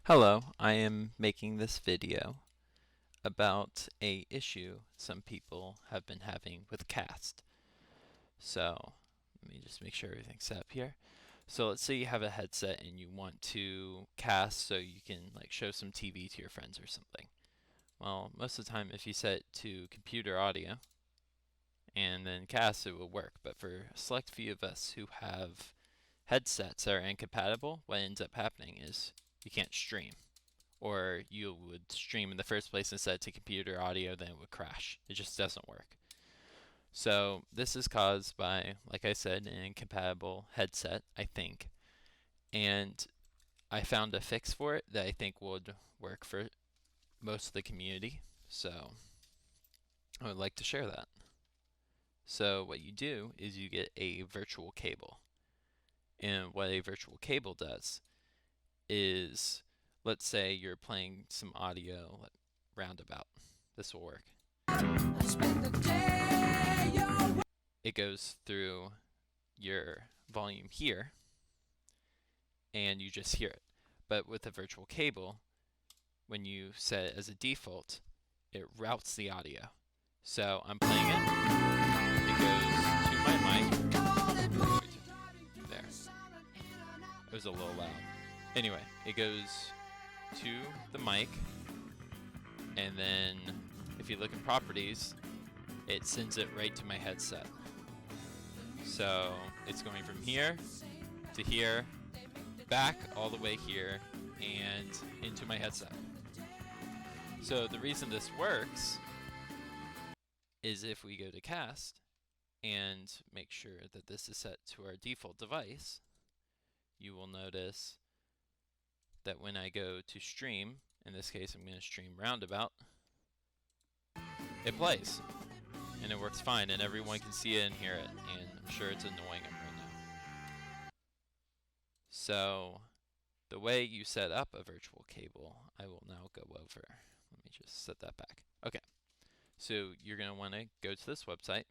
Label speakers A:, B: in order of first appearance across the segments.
A: Hello, I am making this video about a issue some people have been having with Kast. So let me just make sure everything's set up here. So let's say you have a headset and you want to cast so you can show some TV to your friends or something. Well, most of the time if you set it to computer audio and then cast, it will work. But for a select few of us who have headsets that are incompatible, what ends up happening is you can't stream. Or you would stream in the first place and set it to computer audio, then it would crash. It just doesn't work. So this is caused by, like I said, an incompatible headset, I think. And I found a fix for it that I think would work for most of the community. So I would like to share that. So what you do is you get a virtual cable. And what a virtual cable does is, let's say you're playing some audio roundabout. This will work. It goes through your volume here, and you just hear it. But with a virtual cable, when you set it as a default, it routes the audio. So I'm playing it. It goes to my mic. There. It was a little loud. Anyway, it goes to the mic, and then if you look in properties, it sends it right to my headset. So it's going from here to here, back all the way here, and into my headset. So the reason this works is if we go to Kast and make sure that this is set to our default device, you will notice that when I go to stream, in this case I'm going to stream roundabout, it plays. And it works fine, and everyone can see it and hear it, and I'm sure it's annoying them right now. So, the way you set up a virtual cable, I will now go over. Let me just set that back. Okay, so you're going to want to go to this website,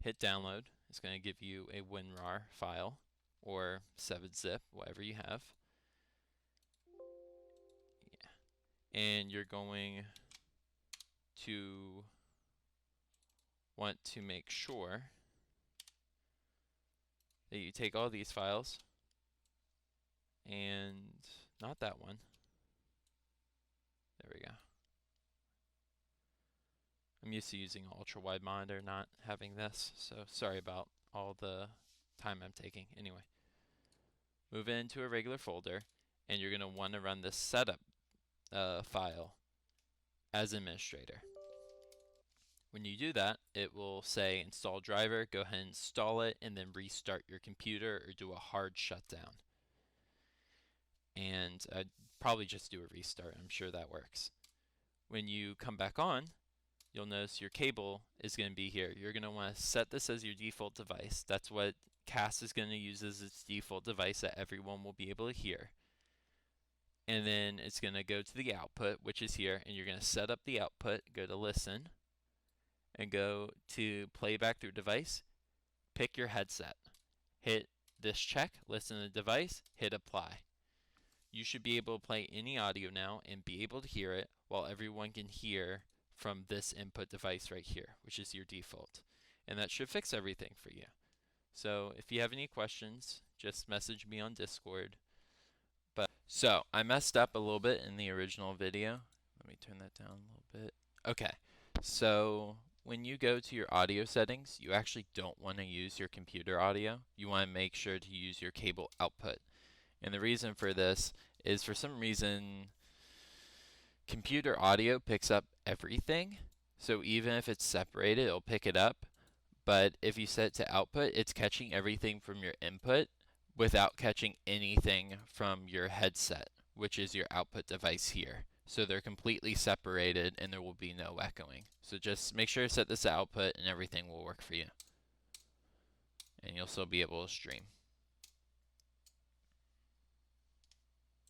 A: hit download. It's going to give you a WinRAR file, or 7-zip, whatever you have. Yeah. And you're going to want to make sure that you take all these files and not that one. There we go. I'm used to using an ultra wide monitor, not having this, so sorry about all the time I'm taking. Anyway, move it into a regular folder, and you're going to want to run this setup file as administrator. When you do that, it will say install driver, go ahead and install it, and then restart your computer or do a hard shutdown. And I'd probably just do a restart. I'm sure that works. When you come back on, you'll notice your cable is going to be here. You're going to want to set this as your default device. That's what Kast is going to use as its default device that everyone will be able to hear. And then it's going to go to the output, which is here, and you're going to set up the output, go to listen, and go to playback through device, pick your headset. Hit this check, listen to the device, hit apply. You should be able to play any audio now and be able to hear it while everyone can hear from this input device right here, which is your default. And that should fix everything for you. So if you have any questions, just message me on Discord. So I messed up a little bit in the original video. Let me turn that down a little bit. Okay, so when you go to your audio settings, you actually don't want to use your computer audio. You want to make sure to use your cable output. And the reason for this is, for some reason, computer audio picks up everything. So even if it's separated, it'll pick it up. But if you set it to output, it's catching everything from your input without catching anything from your headset, which is your output device here. So they're completely separated and there will be no echoing. So just make sure to set this to output and everything will work for you. And you'll still be able to stream.